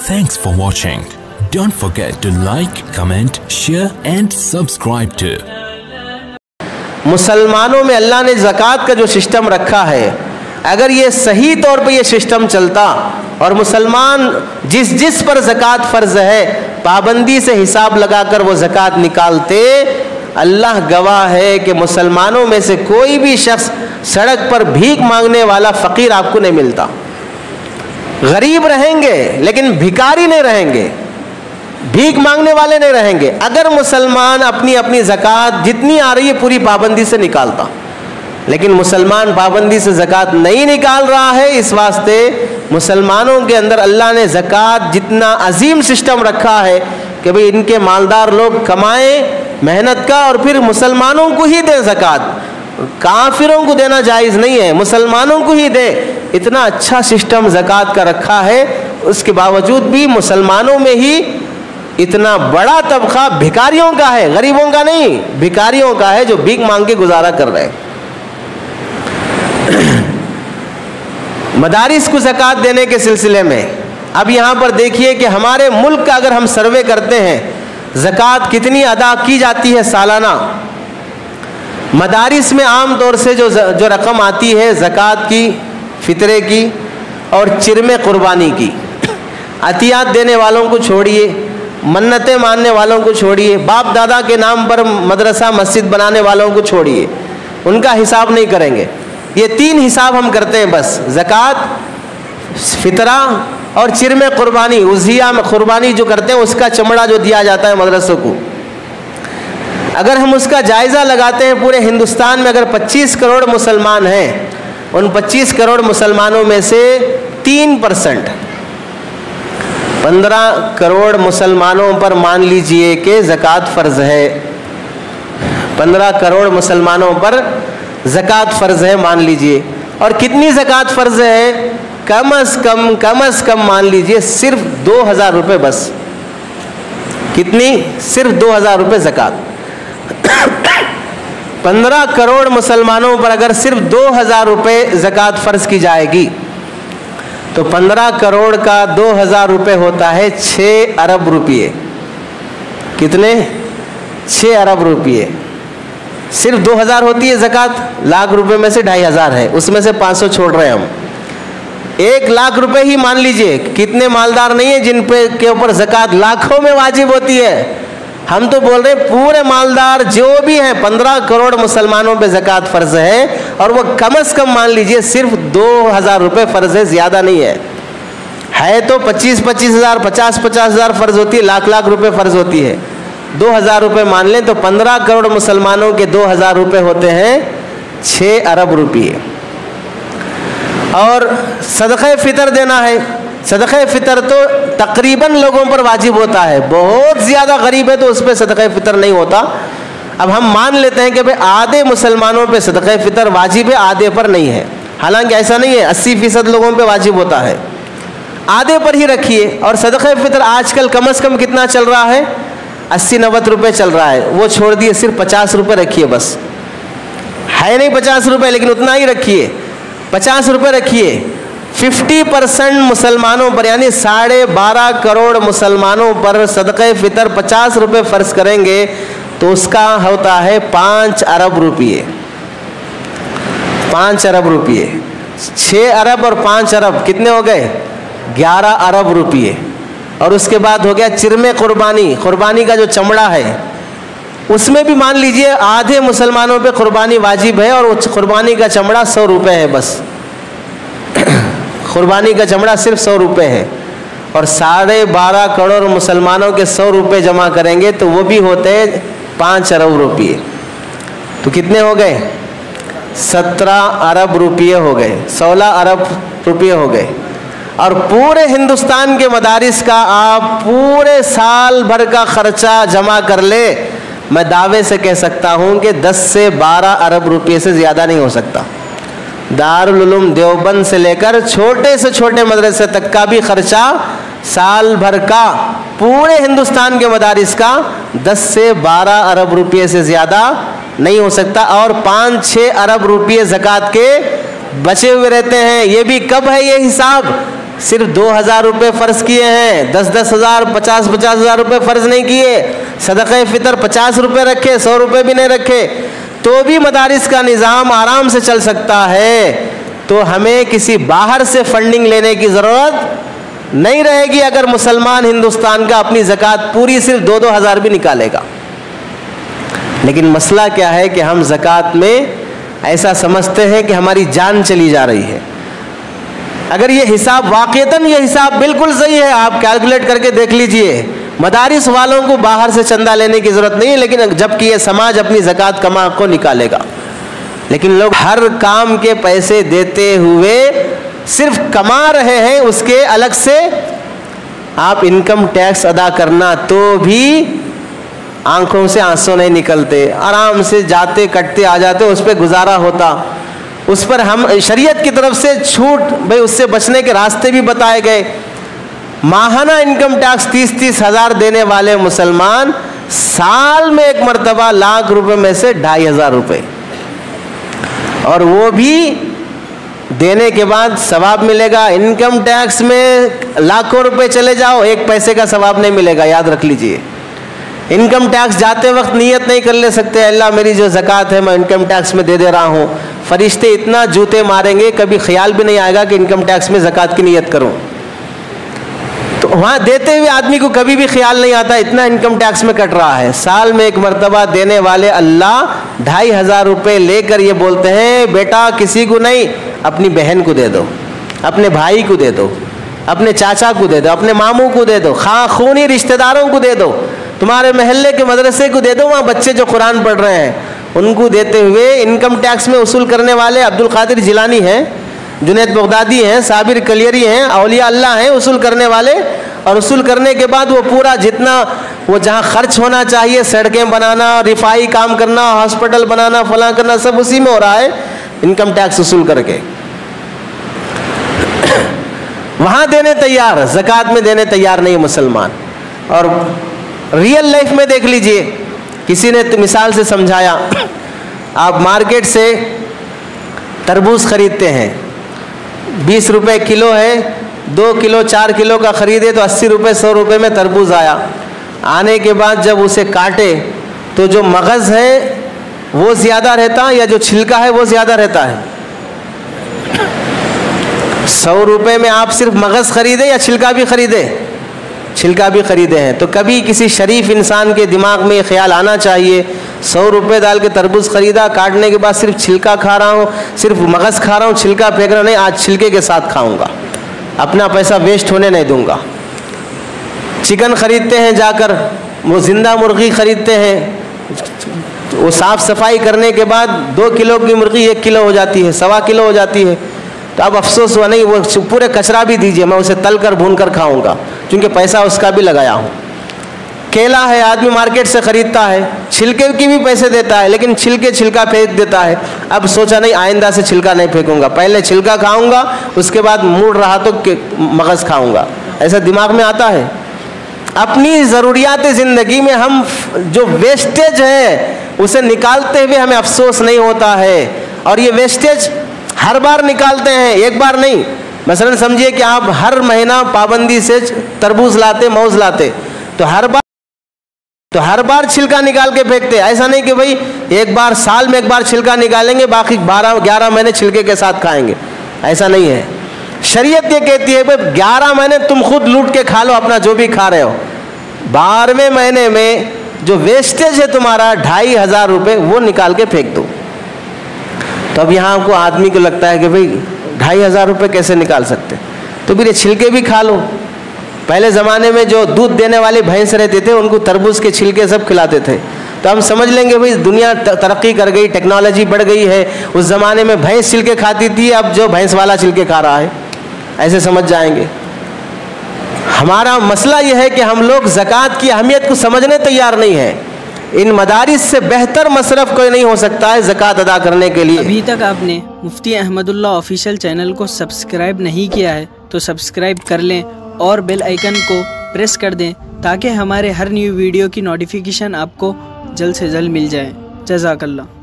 Thanks for watching. Don't forget to like, comment, share and subscribe to. मुसलमानों में अल्लाह ने ज़कात का जो सिस्टम रखा है, अगर ये सही तौर पे ये सिस्टम चलता और मुसलमान जिस जिस पर ज़कात फ़र्ज़ है पाबंदी से हिसाब लगाकर वो ज़कात निकालते, अल्लाह गवाह है कि मुसलमानों में से कोई भी शख्स सड़क पर भीख मांगने वाला फ़कीर आपको नहीं मिलता। गरीब रहेंगे लेकिन भिखारी नहीं रहेंगे, भीख मांगने वाले नहीं रहेंगे। अगर मुसलमान अपनी अपनी ज़कात जितनी आ रही है पूरी पाबंदी से निकालता, लेकिन मुसलमान पाबंदी से ज़कात नहीं निकाल रहा है। इस वास्ते मुसलमानों के अंदर अल्लाह ने ज़कात जितना अजीम सिस्टम रखा है कि भाई इनके मालदार लोग कमाएं मेहनत का और फिर मुसलमानों को ही दें ज़कात, काफिरों को देना जायज़ नहीं है, मुसलमानों को ही दे। इतना अच्छा सिस्टम ज़कात का रखा है, उसके बावजूद भी मुसलमानों में ही इतना बड़ा तबका भिखारियों का है, गरीबों का नहीं, भिखारियों का है जो भीख मांग के गुजारा कर रहे हैं। मदारिस को ज़कात देने के सिलसिले में अब यहाँ पर देखिए कि हमारे मुल्क का अगर हम सर्वे करते हैं ज़कात कितनी अदा की जाती है सालाना। मदारिस में आम तौर से जो रकम आती है ज़कात की, फ़ितरे की और चिरमे क़ुरबानी की, अतियात देने वालों को छोड़िए, मन्नतें मानने वालों को छोड़िए, बाप दादा के नाम पर मदरसा मस्जिद बनाने वालों को छोड़िए, उनका हिसाब नहीं करेंगे। ये तीन हिसाब हम करते हैं बस, ज़कात, फ़ितरा और चिरमे क़ुरबानी। उज़िया में क़ुरबानी जो करते हैं उसका चमड़ा जो दिया जाता है मदरसों को, अगर हम उसका जायज़ा लगाते हैं पूरे हिंदुस्तान में अगर 25 करोड़ मुसलमान हैं, उन 25 करोड़ मुसलमानों में से 3%, 15 करोड़ मुसलमानों पर मान लीजिए कि ज़कात फ़र्ज़ है, 15 करोड़ मुसलमानों पर ज़कात फ़र्ज़ है मान लीजिए। और कितनी ज़कात फ़र्ज़ है? कम अज़ कम मान लीजिए सिर्फ 2000 रुपये बस। कितनी? सिर्फ 2000 रुपये ज़कात। 15 करोड़ मुसलमानों पर अगर सिर्फ 2000 रुपये ज़कात फ़र्ज़ की जाएगी तो 15 करोड़ का 2000 रुपये होता है 6 अरब रुपये। कितने? 6 अरब रुपये। सिर्फ 2000 होती है ज़कात, लाख रुपए में से 2500 है, उसमें से 500 छोड़ रहे हैं हम। 1 लाख रुपए ही मान लीजिए, कितने मालदार नहीं है जिन पे के ऊपर ज़कात लाखों में वाजिब होती है। हम तो बोल रहे हैं पूरे मालदार जो भी हैं 15 करोड़ मुसलमानों पे ज़कात फ़र्ज़ है और वो कम से कम मान लीजिए सिर्फ 2000 रुपये फ़र्ज़ है, ज़्यादा नहीं है तो 25-25 हज़ार, 50-50 हज़ार फ़र्ज़ होती है, लाख रुपए फ़र्ज़ होती है। 2000 रुपये मान लें तो 15 करोड़ मुसलमानों के 2000 रुपये होते हैं 6 अरब रुपये। और सदक़े फ़ितर देना है, सदक़े फ़ितर तो तकरीबन लोगों पर वाजिब होता है, बहुत ज़्यादा गरीब है तो उस पर सदक़े फ़ितर नहीं होता। अब हम मान लेते हैं कि भाई आधे मुसलमानों पे सदक़े फ़ितर वाजिब है, आधे पर नहीं है। हालांकि ऐसा नहीं है, 80% लोगों पे वाजिब होता है, आधे पर ही रखिए। और सदक़े फ़ितर आजकल कम से कम कितना चल रहा है? 80-90 रुपये चल रहा है, वो छोड़ दिए, सिर्फ 50 रुपये रखिए बस। है नहीं 50 रुपये, लेकिन उतना ही रखिए, 50 रुपये रखिए। 50% मुसलमानों पर यानी 12.5 करोड़ मुसलमानों पर सदक़े फ़ितर 50 रुपये फ़र्ज़ करेंगे तो उसका होता है 5 अरब रुपये। 5 अरब रुपये, 6 अरब और 5 अरब कितने हो गए? 11 अरब रुपये। और उसके बाद हो गया चिरमे क़ुरबानी, क़ुरबानी का जो चमड़ा है उसमें भी मान लीजिए आधे मुसलमानों पे क़ुरबानी वाजिब है और उस क़ुरबानी का चमड़ा 100 रुपये है बस। क़ुरबानी का चमड़ा सिर्फ 100 रुपये है और 12.5 करोड़ मुसलमानों के 100 रुपये जमा करेंगे तो वो भी होते हैं 5 अरब रुपये। तो कितने हो गए? 17 अरब रुपये हो गए, 16 अरब रुपये हो गए। और पूरे हिंदुस्तान के मदारिस का आप पूरे साल भर का ख़र्चा जमा कर ले, मैं दावे से कह सकता हूँ कि 10 से 12 अरब रुपये से ज़्यादा नहीं हो सकता। दारुल उलूम देवबंद से लेकर छोटे से छोटे मदरसे तक का भी ख़र्चा साल भर का पूरे हिंदुस्तान के मदारिस का 10 से 12 अरब रुपये से ज़्यादा नहीं हो सकता। और 5-6 अरब रुपये ज़कात के बचे हुए रहते हैं। ये भी कब है ये हिसाब? सिर्फ 2,000 रुपये फ़र्ज़ किए हैं, 10-10 हज़ार 50-50 हज़ार रुपये फ़र्ज़ नहीं किए। सदक़े फ़ितर 50 रुपये रखे, 100 रुपये भी नहीं रखे, तो भी मदारिस का निज़ाम आराम से चल सकता है। तो हमें किसी बाहर से फंडिंग लेने की ज़रूरत नहीं रहेगी अगर मुसलमान हिंदुस्तान का अपनी ज़कात पूरी सिर्फ 2-2 हज़ार भी निकालेगा। लेकिन मसला क्या है कि हम ज़कात में ऐसा समझते हैं कि हमारी जान चली जा रही है। अगर ये हिसाब वाक़ईतन ये हिसाब बिल्कुल सही है, आप कैलकुलेट करके देख लीजिए, मदारिस वालों को बाहर से चंदा लेने की ज़रूरत नहीं है, लेकिन जबकि ये समाज अपनी ज़कात कमा को निकालेगा। लेकिन लोग हर काम के पैसे देते हुए सिर्फ कमा रहे हैं, उसके अलग से आप इनकम टैक्स अदा करना तो भी आंखों से आंसू नहीं निकलते, आराम से जाते कटते आ जाते, उस पर गुजारा होता। उस पर हम शरीयत की तरफ से छूट, भाई उससे बचने के रास्ते भी बताए गए। माहाना इनकम टैक्स 30-30 हज़ार देने वाले मुसलमान साल में एक मरतबा लाख रुपए में से 2,500 रुपये, और वो भी देने के बाद सवाब मिलेगा। इनकम टैक्स में लाखों रुपए चले जाओ, एक पैसे का सवाब नहीं मिलेगा, याद रख लीजिए। इनकम टैक्स जाते वक्त नियत नहीं कर ले सकते, अल्लाह मेरी जो ज़कात है मैं इनकम टैक्स में दे रहा हूँ। फरिश्ते इतना जूते मारेंगे, कभी ख्याल भी नहीं आएगा कि इनकम टैक्स में ज़कात की नियत करूँ। तो वहाँ देते हुए आदमी को कभी भी ख्याल नहीं आता इतना इनकम टैक्स में कट रहा है। साल में एक मरतबा देने वाले अल्लाह 2,500 रुपये लेकर ये बोलते हैं, बेटा किसी को नहीं, अपनी बहन को दे दो, अपने भाई को दे दो, अपने चाचा को दे दो, अपने मामू को दे दो, खूनी रिश्तेदारों को दे दो, तुम्हारे महल्ले के मदरसे को दे दो, वहाँ बच्चे जो कुरान पढ़ रहे हैं उनको देते हुए। इनकम टैक्स में वसूल करने वाले अब्दुल कादिर जिलानी हैं, जुनैद बगदादी हैं, साबिर कलियरी हैं, औलिया अल्लाह हैं वसूल करने वाले। और वसूल करने के बाद वो पूरा जितना वो जहाँ खर्च होना चाहिए, सड़कें बनाना, रिफाई काम करना, हॉस्पिटल बनाना, फलां करना, सब उसी में हो रहा है इनकम टैक्स वसूल करके। वहाँ देने तैयार, ज़कात में देने तैयार नहीं मुसलमान। और रियल लाइफ में देख लीजिए, किसी ने मिसाल से समझाया, आप मार्केट से तरबूज ख़रीदते हैं, 20 रुपये किलो है, 2 किलो 4 किलो का ख़रीदे तो 80 रुपये 100 रुपये में तरबूज आया। आने के बाद जब उसे काटे तो जो मगज़ है वो ज़्यादा रहता या जो छिलका है वो ज़्यादा रहता है? 100 रुपये में आप सिर्फ मगज़ ख़रीदे या छिलका भी ख़रीदे? छिलका भी ख़रीदे हैं। तो कभी किसी शरीफ इंसान के दिमाग में ये ख्याल आना चाहिए, 100 रुपये डाल के तरबूज ख़रीदा, काटने के बाद सिर्फ छिलका खा रहा हूँ, सिर्फ मगज़ खा रहा हूँ, छिलका फेंक रहा नहीं, आज छिलके के साथ खाऊँगा, अपना पैसा वेस्ट होने नहीं दूँगा। चिकन ख़रीदते हैं जाकर, वो ज़िंदा मुर्गी ख़रीदते हैं, वो साफ़ सफाई करने के बाद 2 किलो की मुर्गी 1 किलो हो जाती है, 1.25 किलो हो जाती है। तो अब अफसोस हुआ, नहीं वो पूरे कचरा भी दीजिए, मैं उसे तल कर भून कर खाऊँगा, क्योंकि पैसा उसका भी लगाया हूँ। केला है, आदमी मार्केट से ख़रीदता है, छिलके की भी पैसे देता है, लेकिन छिलका फेंक देता है। अब सोचा नहीं आइंदा से छिलका नहीं फेंकूँगा, पहले छिलका खाऊँगा, उसके बाद मूड रहा तो मगज़ खाऊँगा, ऐसा दिमाग में आता है। अपनी ज़रूरियात ज़िंदगी में हम जो वेस्टेज है उसे निकालते हुए हमें अफसोस नहीं होता है। और ये वेस्टेज हर बार निकालते हैं, एक बार नहीं। मसलन समझिए कि आप हर महीना पाबंदी से तरबूज लाते, मौज लाते, तो हर बार छिलका निकाल के फेंकते। ऐसा नहीं कि भाई एक बार साल में एक बार छिलका निकालेंगे, बाकी 12-11 महीने छिलके के साथ खाएंगे, ऐसा नहीं है। शरीयत ये कहती है भाई 11 महीने तुम खुद लूट के खा लो अपना जो भी खा रहे हो, 12वें महीने में जो वेस्टेज है तुम्हारा 2,500 रुपये वो निकाल के फेंक दो। तो अब यहाँ आपको आदमी को लगता है कि भाई 2,500 रुपये कैसे निकाल सकते, तो फिर ये छिलके भी खा लो। पहले ज़माने में जो दूध देने वाली भैंस रहते थे उनको तरबूज के छिलके सब खिलाते थे। तो हम समझ लेंगे भाई दुनिया तरक्की कर गई, टेक्नोलॉजी बढ़ गई है, उस ज़माने में भैंस छिलके खाती थी, अब जो भैंस वाला छिलके खा रहा है, ऐसे समझ जाएंगे। हमारा मसला यह है कि हम लोग ज़कात की अहमियत को समझने तैयार नहीं है। इन मदारिस से बेहतर मसरफ़ कोई नहीं हो सकता है ज़कात अदा करने के लिए। अभी तक आपने मुफ्ती अहमदुल्लाह ऑफिशियल चैनल को सब्सक्राइब नहीं किया है तो सब्सक्राइब कर लें और बेल आइकन को प्रेस कर दें ताकि हमारे हर न्यू वीडियो की नोटिफिकेशन आपको जल्द से जल्द मिल जाए। जज़ाकल्लाह।